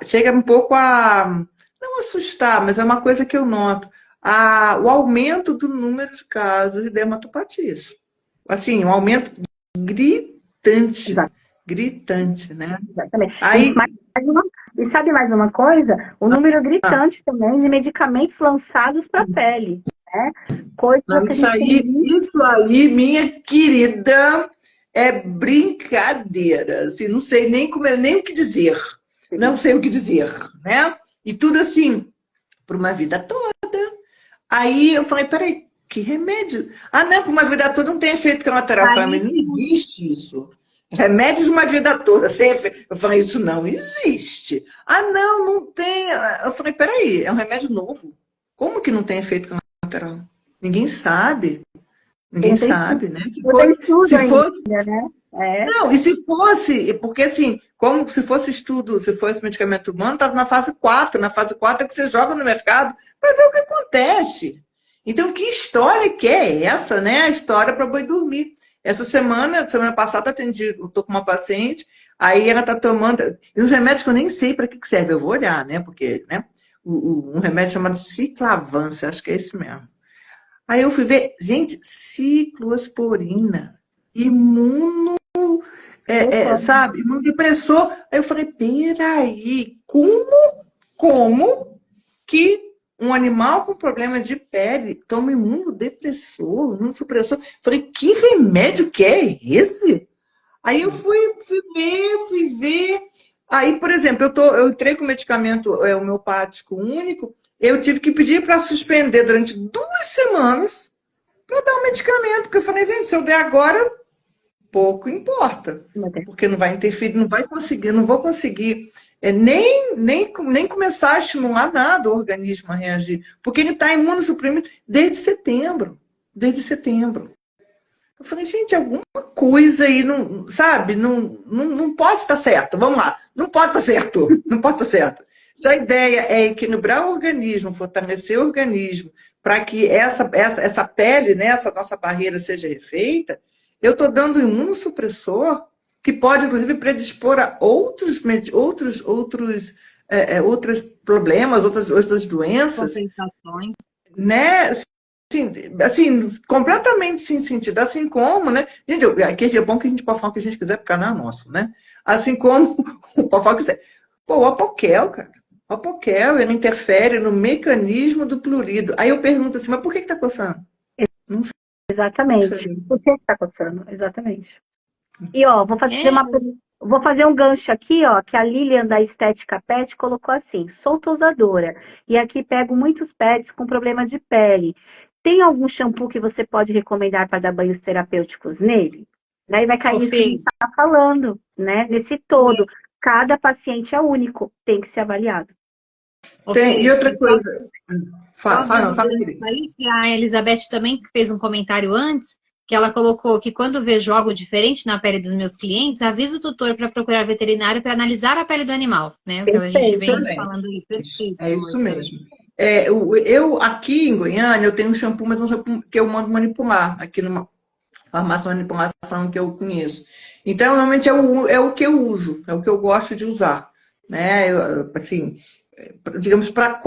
chega um pouco a não assustar, mas é uma coisa que eu noto, o aumento do número de casos de dermatopatias. Assim, um aumento gritante. Exato. Gritante, né? Exatamente. Aí, e sabe mais uma coisa? O número gritante também de medicamentos lançados para a pele. Né? Coisas que isso aí, minha querida, é brincadeira. Assim, não sei nem o que dizer. Não sei o que dizer, né? E tudo assim, por uma vida toda. Aí eu falei, peraí, que remédio? Ah, não, por uma vida toda não tem efeito colateral. Mas não existe isso. Remédio de uma vida toda sem efeito. Eu falei, isso não existe. Ah, não tem. Eu falei, peraí, é um remédio novo. Como que não tem efeito colateral? Ninguém sabe. Ninguém sabe, né? Se fosse, né? Não, e se fosse, porque assim, como se fosse estudo, se fosse medicamento humano, estava na fase 4. Na fase 4 é que você joga no mercado para ver o que acontece. Então, que história que é essa, né? A história para boi dormir. Semana passada, eu estou com uma paciente, Aí ela tá tomando... E uns remédios que eu nem sei para que serve, eu vou olhar, né? Porque, né? Um remédio chamado ciclavância, acho que é esse mesmo. Aí eu fui ver, gente, ciclosporina, sabe, imunodepressor. Aí eu falei, peraí, como que um animal com problema de pele toma imunodepressor, imunossupressor? Falei, que remédio que é esse? Aí eu fui ver. Aí, por exemplo, eu entrei com medicamento homeopático único, eu tive que pedir para suspender durante 2 semanas para dar o medicamento, porque eu falei, gente, se eu der agora, pouco importa, porque não vai interferir, não vou conseguir nem começar a estimular nada o organismo a reagir, porque ele está imunossuprimido desde setembro. Eu falei, gente, alguma coisa aí, não, sabe, não pode estar certo, vamos lá, não pode estar certo. Então, a ideia é equilibrar o organismo, fortalecer o organismo, para que essa pele, né, essa nossa barreira seja refeita. Eu estou dando um imunossupressor que pode, inclusive, predispor a outros problemas, outras doenças. Compensações. Né? Assim, completamente sem sentido. Assim como, né? Gente, aqui é bom que a gente pode falar o que a gente quiser, porque o canal é nosso, né? Assim como pode falar o que quiser. Pô, o apoquel, cara. O apoquel, ele interfere no mecanismo do plurido. Aí eu pergunto assim, mas por que tá coçando? Não sei. Exatamente. Por que está coçando? Exatamente. E, ó, vou fazer um gancho aqui, ó, que a Lilian da Estética Pet colocou assim, sou tosadora, e aqui pego muitos pets com problema de pele. Tem algum shampoo que você pode recomendar para dar banhos terapêuticos nele? Daí vai cair nisso que a gente está falando, né? Nesse todo. Cada paciente é único, tem que ser avaliado. E outra coisa. Fala. A Elizabeth também fez um comentário antes, que ela colocou que quando vejo algo diferente na pele dos meus clientes, aviso o tutor para procurar veterinário para analisar a pele do animal, né? O que a gente vem falando aí. É isso mesmo. Eu aqui em Goiânia, eu tenho um shampoo, mas é um shampoo que eu mando manipular, aqui numa farmácia de manipulação que eu conheço. Então, normalmente é o que eu uso, é o que eu gosto de usar, né? Assim, digamos, para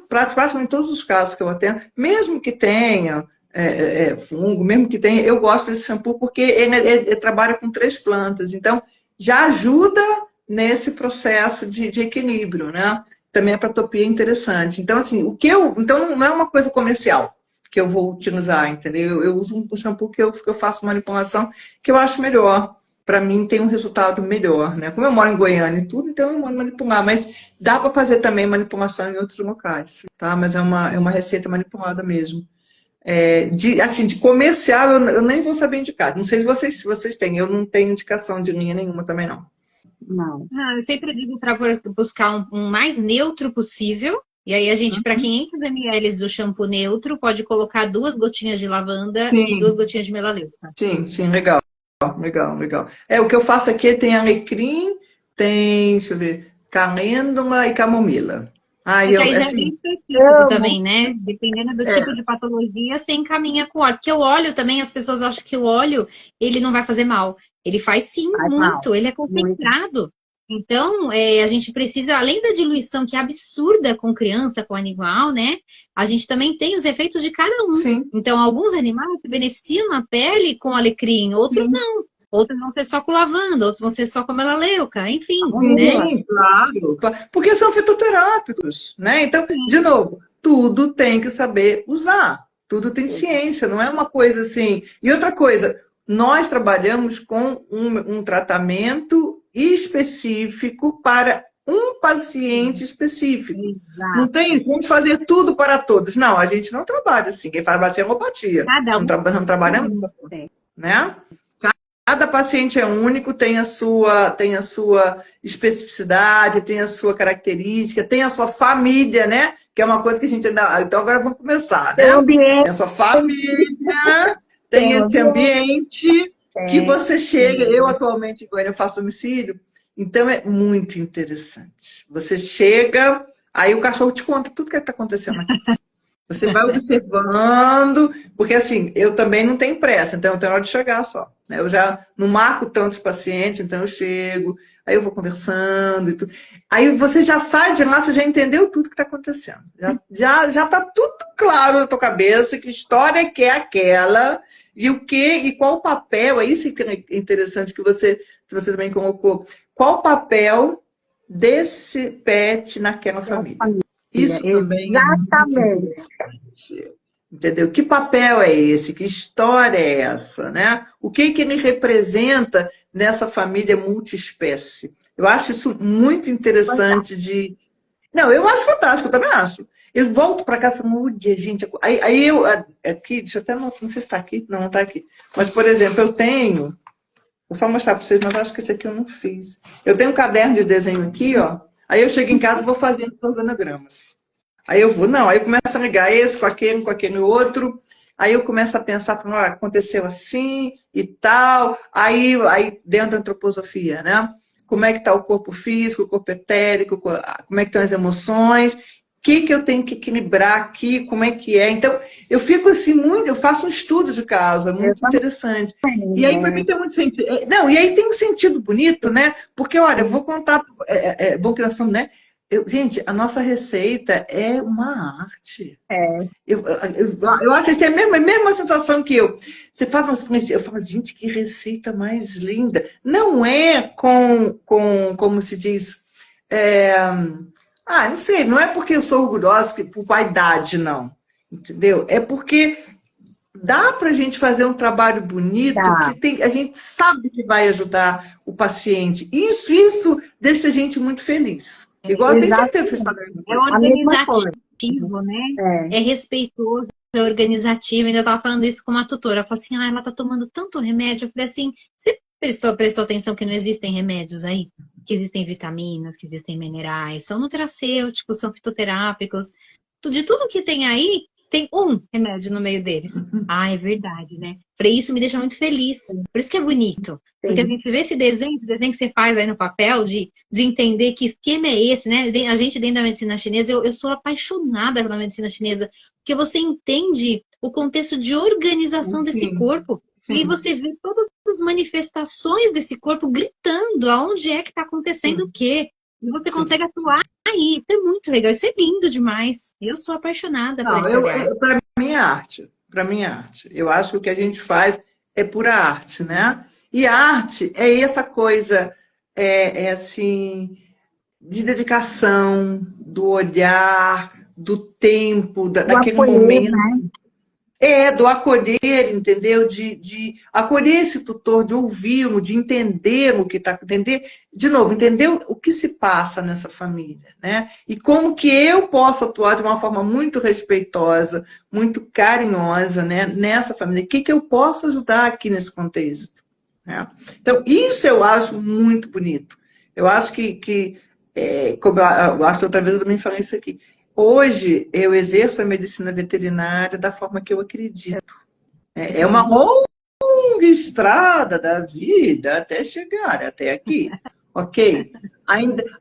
praticamente todos os casos que eu atendo, mesmo que tenha fungo, mesmo que tenha, eu gosto desse shampoo porque ele trabalha com 3 plantas, então já ajuda nesse processo de equilíbrio, né? Também a patopia é interessante. Então, assim, então não é uma coisa comercial que eu vou utilizar, entendeu? Eu uso um shampoo que eu faço manipulação que eu acho melhor. Para mim tem um resultado melhor, né? Como eu moro em Goiânia e tudo, então eu mando manipular, mas dá para fazer também manipulação em outros locais, tá? Mas é uma receita manipulada mesmo. De comercial, eu nem vou saber indicar. Não sei se vocês têm, eu não tenho indicação de linha nenhuma também, não. Não. Eu sempre digo para buscar um mais neutro possível. E aí a gente, para 500 ml do shampoo neutro, pode colocar 2 gotinhas de lavanda e 2 gotinhas de melaleuca. Sim, legal. Legal. O que eu faço aqui tem alecrim, tem, deixa eu ver, calêndula e camomila. Aí já é bem específico também, né? Dependendo do tipo de patologia, você encaminha com óleo. Porque o óleo também, as pessoas acham que o óleo, ele não vai fazer mal. Ele faz sim, muito. Ele é concentrado. Então, a gente precisa, além da diluição que é absurda com criança, com animal, né? A gente também tem os efeitos de cada um. Sim. Então, alguns animais se beneficiam na pele com alecrim, outros não. Outros vão ser só com lavanda, outros vão ser só com melaleuca, enfim. Sim, claro. Porque são fitoterápicos, né? Então, de novo, tudo tem que saber usar. Tudo tem ciência, não é uma coisa assim. E outra coisa, nós trabalhamos com um tratamento específico para um paciente específico. Exato. Não tem, vamos fazer tudo para todos. Não, a gente não trabalha assim. Quem faz vai ser homeopatia. Não trabalhamos, né? Cada paciente é único, tem a sua especificidade, tem a sua característica, tem a sua família, né? Que é uma coisa que a gente ainda... Então agora vamos começar, né? Tem a sua família, tem esse ambiente que você chega... Eu atualmente, agora eu faço domicílio, então é muito interessante. Você chega, aí o cachorro te conta tudo que está acontecendo na casa. Você vai observando, porque assim, eu também não tenho pressa, então eu tenho hora de chegar só. Né? Eu já não marco tantos pacientes, então eu chego, aí eu vou conversando e tudo. Aí você já sai de lá, você já entendeu tudo que está acontecendo. Já está tudo claro na tua cabeça, que história que é aquela, e o que, e qual o papel, é isso que é interessante que você também colocou. Qual o papel desse pet naquela família? Isso também exatamente. Entendeu? Que papel é esse? Que história é essa? Né? O que ele representa nessa família multiespécie? Eu acho isso muito interessante de... Não, eu acho fantástico, eu também acho. Eu volto para casa e falo, gente... Aí eu... Aqui, deixa eu até... Não sei se está aqui. Não está aqui. Mas, por exemplo, eu tenho... Vou só mostrar para vocês, mas acho que esse aqui eu não fiz. Eu tenho um caderno de desenho aqui, ó. Aí eu chego em casa e vou fazendo organogramas. Aí eu vou, não, aí eu começo a ligar esse com aquele outro. Aí eu começo a pensar, aconteceu assim e tal. Aí dentro da antroposofia, né? Como é que está o corpo físico, o corpo etérico, como é que estão as emoções, o que eu tenho que equilibrar aqui, como é que é. Então, eu fico assim, eu faço um estudo de causa, muito interessante. E aí, para mim, tem muito sentido. Não, e aí tem um sentido bonito, né? Porque, olha, eu vou contar, bom que nós somos, né? Gente, a nossa receita é uma arte. Eu acho que você tem a mesma sensação que eu. Você faz umas coisas, eu falo, gente, que receita mais linda. Não é como se diz, não sei, não é porque eu sou orgulhosa por vaidade, não. Entendeu? É porque dá para a gente fazer um trabalho bonito que a gente sabe que vai ajudar o paciente. Isso deixa a gente muito feliz. Igual eu tenho certeza que você está vendo. É organizativo, né? É respeitoso, é organizativo. Ainda estava falando isso com uma tutora. Ela falou assim, ela está tomando tanto remédio. Eu falei assim, você prestou atenção que não existem remédios aí? Que existem vitaminas, que existem minerais, são nutracêuticos, são fitoterápicos. De tudo que tem aí, tem um remédio no meio deles. É verdade, né? Falei, isso me deixa muito feliz. Por isso que é bonito. Porque a gente vê esse desenho que você faz aí no papel, de entender que esquema é esse, né? A gente dentro da medicina chinesa, eu sou apaixonada pela medicina chinesa, porque você entende o contexto de organização desse corpo. E você vê todas as manifestações desse corpo gritando aonde é que está acontecendo o quê. E você consegue atuar aí. Isso é muito legal. Isso é lindo demais. Eu sou apaixonada por esse olhar. Para mim é arte. Para mim é arte. Eu acho que o que a gente faz é pura arte, né? E a arte é essa coisa, assim, de dedicação, do olhar, do tempo, daquele momento. Né? Do acolher, entendeu? De acolher esse tutor, de ouvi-lo, de entender o que está acontecendo. De novo, entender o que se passa nessa família, né? E como que eu posso atuar de uma forma muito respeitosa, muito carinhosa, né? Nessa família. O que eu posso ajudar aqui nesse contexto? Né? Então, isso eu acho muito bonito. Eu acho como eu acho que outra vez eu também falei isso aqui, hoje, eu exerço a medicina veterinária da forma que eu acredito. É uma longa estrada da vida até chegar até aqui, ok?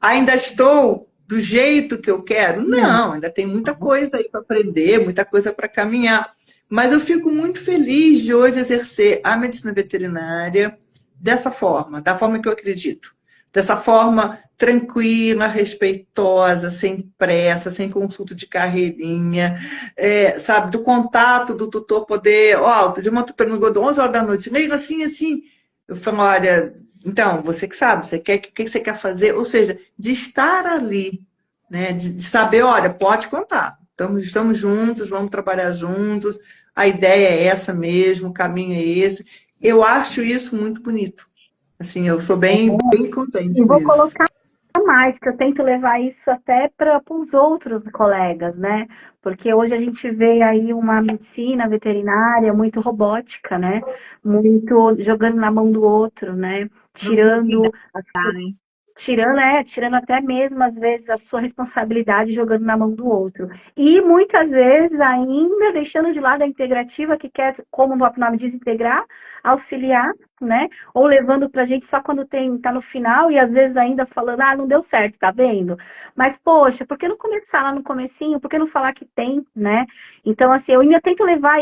Ainda estou do jeito que eu quero? Não, ainda tem muita coisa aí para aprender, muita coisa para caminhar. Mas eu fico muito feliz de hoje exercer a medicina veterinária dessa forma, da forma que eu acredito. Dessa forma tranquila, respeitosa, sem pressa, sem consulta de carreirinha, sabe, do contato do tutor poder... outro dia uma tutora me ligou 11 horas da noite, meio assim. Eu falo, olha, então, você que sabe, o que você quer fazer? Ou seja, de estar ali, né, de saber, olha, pode contar. Estamos juntos, vamos trabalhar juntos, a ideia é essa mesmo, o caminho é esse. Eu acho isso muito bonito. Assim, eu sou bem contente. E vou colocar mais, que eu tento levar isso até para os outros colegas, né? Porque hoje a gente vê aí uma medicina veterinária muito robótica, né? Muito jogando na mão do outro, né? Tirando até mesmo, às vezes, a sua responsabilidade jogando na mão do outro. E muitas vezes ainda deixando de lado a integrativa que quer, como o próprio nome diz, integrar, auxiliar né? Ou levando pra gente só quando tá no final e às vezes ainda falando, não deu certo, tá vendo? Mas, poxa, por que não começar lá no comecinho? Por que não falar que tem, né? Então, assim, eu ainda tento levar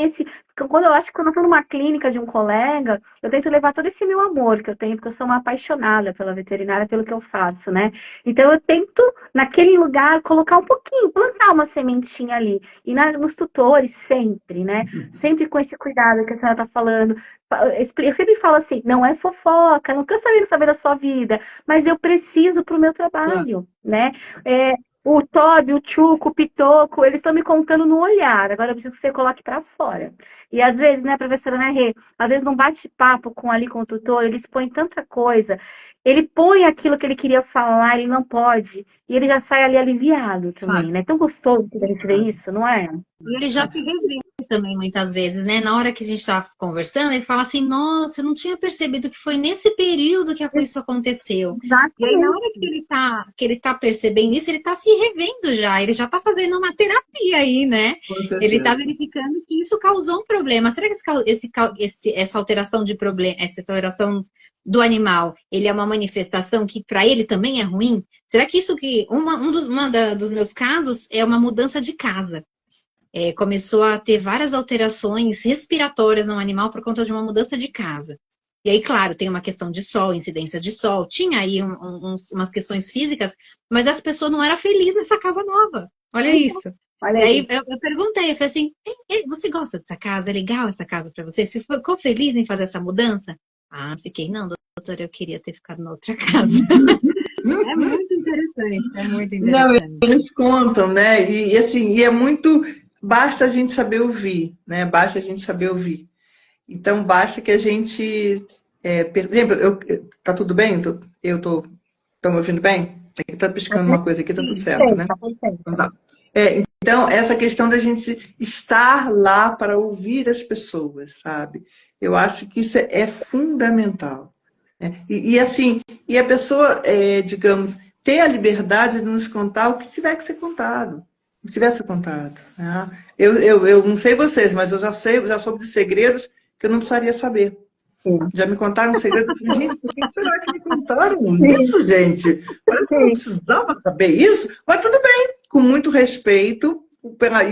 quando eu tô numa clínica de um colega, eu tento levar todo esse meu amor que eu tenho, porque eu sou uma apaixonada pela veterinária, pelo que eu faço, né? Então, eu tento, naquele lugar, colocar um pouquinho, plantar uma sementinha ali. E nos tutores, sempre, né? Sempre com esse cuidado que a senhora tá falando. Eu sempre falo assim, não é fofoca, não quero saber da sua vida, mas eu preciso para o meu trabalho, né? O Toby, o Tchuco, o Pitoco, eles estão me contando no olhar, agora eu preciso que você coloque para fora. E às vezes, né, professora, né, Rê? Às vezes não bate-papo com o tutor, eles põem tanta coisa, ele põe aquilo que ele queria falar, ele não pode, e ele já sai ali aliviado também, né? Tão gostoso que a gente vê isso, não é? Ele já se revê também muitas vezes, né? Na hora que a gente está conversando, ele fala assim, nossa, eu não tinha percebido que foi nesse período que isso aconteceu. Exatamente. E aí, na hora que ele tá percebendo isso, ele tá se revendo já, ele já tá fazendo uma terapia aí, né? Ele tá verificando que isso causou um problema. Será que essa alteração de problema, essa alteração do animal, ele é uma manifestação que para ele também é ruim? Será que isso que dos meus casos é uma mudança de casa? Começou a ter várias alterações respiratórias no animal por conta de uma mudança de casa. E aí, claro, tem uma questão de sol, incidência de sol, tinha aí umas questões físicas, mas essa pessoa não era feliz nessa casa nova. Olha isso. Olha e aí eu perguntei, eu falei assim, você gosta dessa casa? É legal essa casa para você? Você ficou feliz em fazer essa mudança? Fiquei, não, doutora, eu queria ter ficado na outra casa. É muito interessante, Não, eles contam, né? E assim, e é muito... Basta a gente saber ouvir, né? Basta a gente saber ouvir. Então, basta que a gente... por exemplo, tá tudo bem? Estão me ouvindo bem? Aqui tá piscando uma coisa aqui, tá tudo certo, né? Então, essa questão da gente estar lá para ouvir as pessoas, sabe? Eu acho que isso é fundamental. Né? Assim, a pessoa, digamos, ter a liberdade de nos contar o que tiver que ser contado. Se tivesse contado. Né? Eu não sei vocês, mas eu já soube de segredos que eu não precisaria saber. Sim. Já me contaram segredos. Gente, por que será que me contaram isso, gente? Eu não precisava saber isso, mas tudo bem, com muito respeito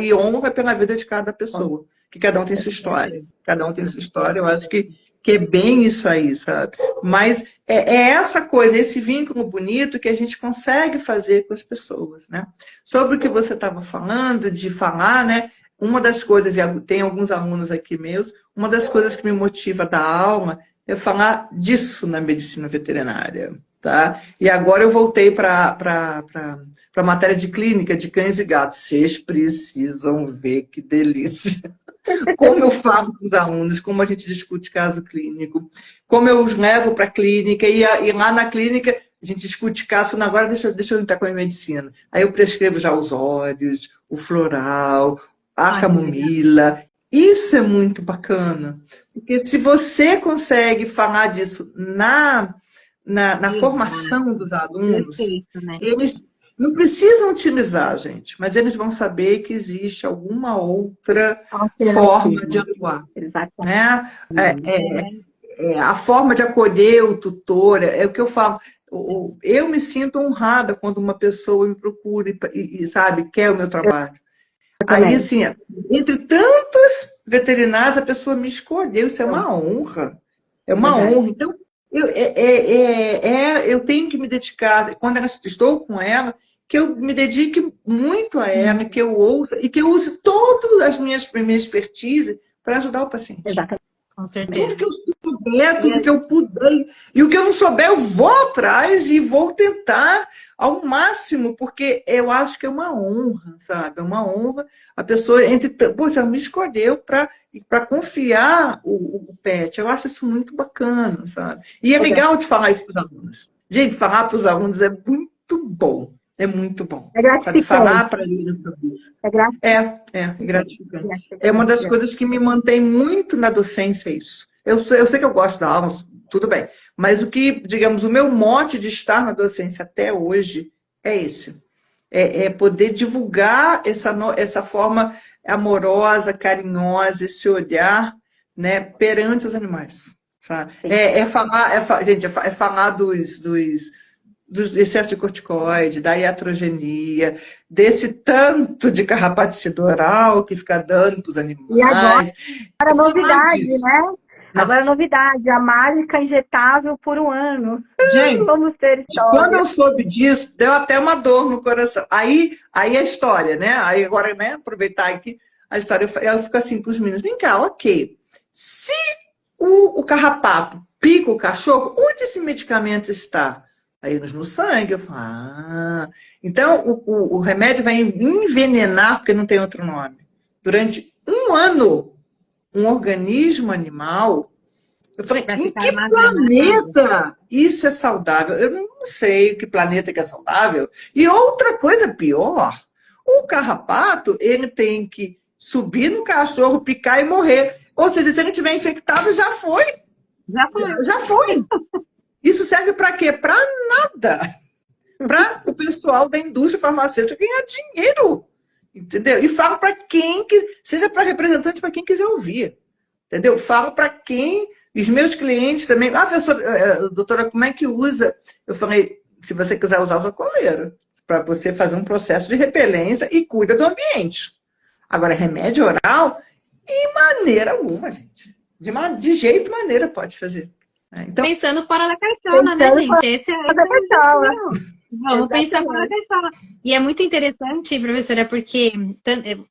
e honra pela vida de cada pessoa. Que cada um tem sua história. Cada um tem sua história, eu acho que é bem isso aí, sabe? Mas é essa coisa, esse vínculo bonito que a gente consegue fazer com as pessoas, né? Sobre o que você estava falando, de falar, né? Uma das coisas, e tem alguns alunos aqui meus, uma das coisas que me motiva a dar aula é falar disso na medicina veterinária, tá? E agora eu voltei para a matéria de clínica de cães e gatos. Vocês precisam ver que delícia! Como eu falo com os alunos, como a gente discute caso clínico, como eu os levo para a clínica, e lá na clínica a gente discute caso, agora deixa eu entrar com a medicina. Aí eu prescrevo já os óleos, o floral, a camomila. Isso é muito bacana, porque se você consegue falar disso na formação dos alunos, eles não precisam utilizar, gente, mas eles vão saber que existe alguma outra forma de atuar. Né? A forma de acolher o tutor, é o que eu falo. Eu me sinto honrada quando uma pessoa me procura e sabe, quer o meu trabalho. Aí, assim, entre tantos veterinários, a pessoa me escolheu, isso é uma honra. É uma honra. Então, eu tenho que me dedicar, quando eu estou com ela, que eu me dedique muito a ela, que eu ouça e que eu use todas as minha expertise para ajudar o paciente. Exatamente. Com certeza. Tudo que eu souber, tudo que eu puder. E o que eu não souber, eu vou atrás e vou tentar ao máximo, porque eu acho que é uma honra, sabe? É uma honra a pessoa, poxa, ela me escolheu para confiar o pet. Eu acho isso muito bacana, sabe? E é legal de falar isso para os alunos. Gente, falar para os alunos é muito bom. É muito bom. É gratificante. Sabe, falar para eles sobre isso. É gratificante. É uma das coisas que me mantém muito na docência, isso. Eu sei que eu gosto da aula, tudo bem. Mas digamos, o meu mote de estar na docência até hoje é esse. É poder divulgar essa forma amorosa, carinhosa, esse olhar, né, perante os animais. Sabe? Gente, é falar dos excessos de corticoide, da iatrogenia, desse tanto de carrapaticida oral que fica dando para os animais. E agora a novidade, né? Agora a novidade, a mágica injetável por 1 ano. Gente, vamos ter história. Quando eu soube disso, deu até uma dor no coração. Aí a história, né? Aí agora, né, aproveitar aqui a história, eu fico assim com os meninos, vem cá, ok. Se o carrapato pica o cachorro, onde esse medicamento está? Aí no sangue, eu falo, então o remédio vai envenenar, porque não tem outro nome, durante 1 ano, um organismo animal. Eu falei, em que planeta isso é saudável? Eu não sei que planeta que é saudável. E outra coisa pior, o carrapato, ele tem que subir no cachorro, picar e morrer. Ou seja, se ele estiver infectado, já foi. Já foi. Isso serve para quê? Para nada. Para o pessoal da indústria farmacêutica ganhar dinheiro. Entendeu? E falo para quem, seja para representante, para quem quiser ouvir. Entendeu? Falo para quem, os meus clientes também. Doutora, como é que usa? Eu falei, se você quiser usar, usa coleira. Para você fazer um processo de repelência e cuida do ambiente. Agora, remédio oral, em maneira alguma, gente. De jeito maneira pode fazer. Então, pensando fora da caixola, né, gente? Esse é da caixola. Vamos pensar fora da caixola. E é muito interessante, professora, porque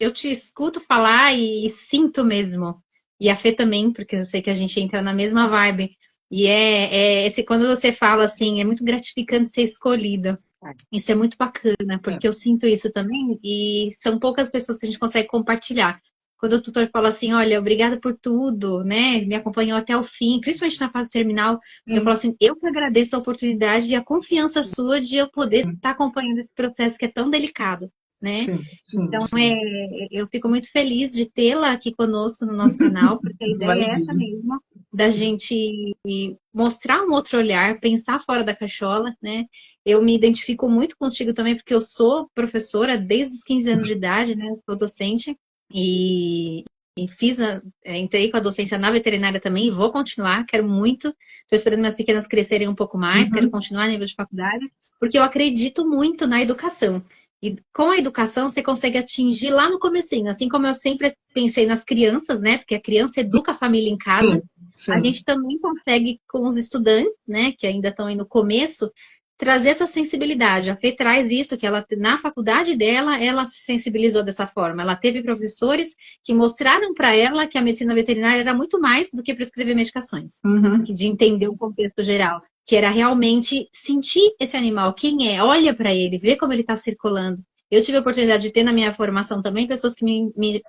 eu te escuto falar e sinto mesmo. E a Fê também, porque eu sei que a gente entra na mesma vibe. E quando você fala assim, é muito gratificante ser escolhido. Isso é muito bacana, porque eu sinto isso também. E são poucas pessoas que a gente consegue compartilhar. Quando o tutor fala assim, olha, obrigada por tudo, né? Me acompanhou até o fim, principalmente na fase terminal. Eu falo assim, eu que agradeço a oportunidade e a confiança sua de eu poder estar acompanhando esse processo que é tão delicado, né? Sim. Então, eu fico muito feliz de tê-la aqui conosco no nosso canal, porque a ideia é essa mesmo, da gente mostrar um outro olhar, pensar fora da caixola, né? Eu me identifico muito contigo também, porque eu sou professora desde os 15 anos de idade, né? Eu sou docente. E entrei com a docência na veterinária também e vou continuar, quero muito. Estou esperando minhas pequenas crescerem um pouco mais, quero continuar a nível de faculdade, porque eu acredito muito na educação. E com a educação você consegue atingir lá no comecinho, assim como eu sempre pensei nas crianças, né? Porque a criança educa a família em casa. Sim. A gente também consegue com os estudantes, né? Que ainda estão aí no começo, trazer essa sensibilidade. A Fê traz isso, que ela, na faculdade dela, ela se sensibilizou dessa forma. Ela teve professores que mostraram para ela que a medicina veterinária era muito mais do que prescrever medicações, de entender o contexto geral, que era realmente sentir esse animal, quem é, olha para ele, vê como ele está circulando. Eu tive a oportunidade de ter na minha formação também pessoas que me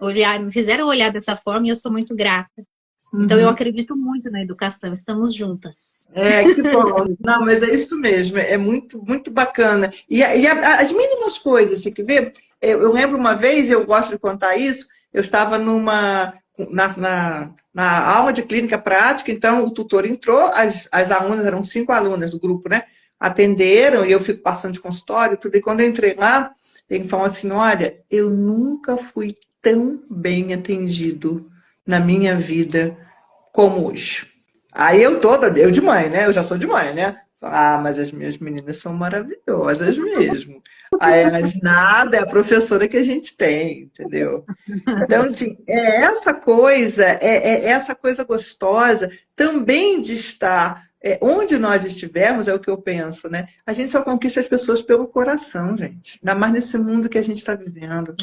fizeram olhar dessa forma e eu sou muito grata. Então, eu acredito muito na educação, estamos juntas. Que bom. Não, mas é isso mesmo, é muito, muito bacana. E as mínimas coisas, você quer ver? Eu lembro uma vez, eu gosto de contar isso, eu estava na aula de clínica prática, então o tutor entrou, as alunas, eram 5 alunas do grupo, né? Atenderam, e eu fico passando de consultório e tudo, e quando eu entrei lá, ele falou assim, olha, eu nunca fui tão bem atendido na minha vida como hoje. Aí eu de mãe, né? Eu já sou de mãe, né? Mas as minhas meninas são maravilhosas mesmo. Aí elas, nada, é a professora que a gente tem, entendeu? Então, assim, essa coisa gostosa também de estar onde nós estivermos, é o que eu penso, né? A gente só conquista as pessoas pelo coração, gente. Ainda mais nesse mundo que a gente está vivendo.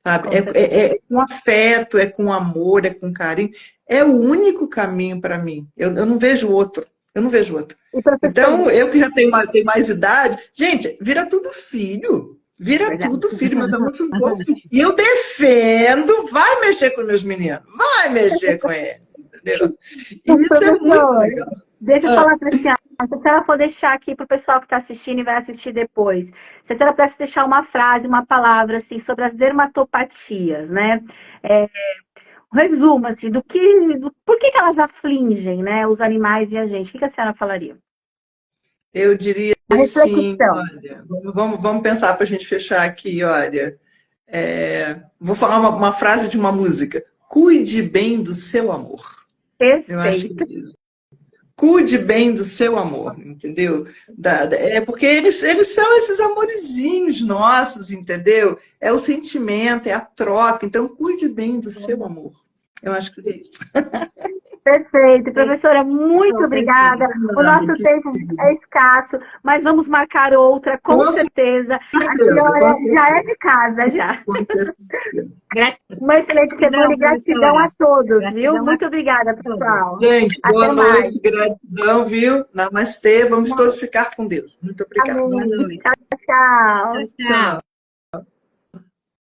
Sabe? É com afeto, é com amor, é com carinho. É o único caminho para mim. Eu não vejo outro. Eu não vejo outro. Então, eu que já tenho mais idade, gente, vira tudo filho. Vira tudo filho, mas e eu defendo, vai mexer com meus meninos, vai mexer com eles, entendeu? Isso é muito legal. Deixa eu falar, Cristiana, se a senhora for deixar aqui para o pessoal que está assistindo e vai assistir depois, se a senhora pudesse deixar uma frase, uma palavra, assim, sobre as dermatopatias, né? Um resumo, assim, por que elas afligem, né, os animais e a gente? O que a senhora falaria? Eu diria assim, olha, vamos pensar para a gente fechar aqui, olha. Vou falar uma frase de uma música. Cuide bem do seu amor. Perfeito. Eu acho que Cuide bem do seu amor, entendeu? É porque eles são esses amorizinhos nossos, entendeu? É o sentimento, é a troca. Então, cuide bem do seu amor. Eu acho que é isso. Perfeito. Professora, muito obrigada. O nosso tempo é escasso, mas vamos marcar outra, com certeza. Aqui já é de casa, já. Uma excelente semana e gratidão a todos, viu? Muito obrigada, pessoal. Gente, boa noite, gratidão, viu? Namastê, vamos todos ficar com Deus. Muito obrigada. Amém. Tchau, tchau. Tchau.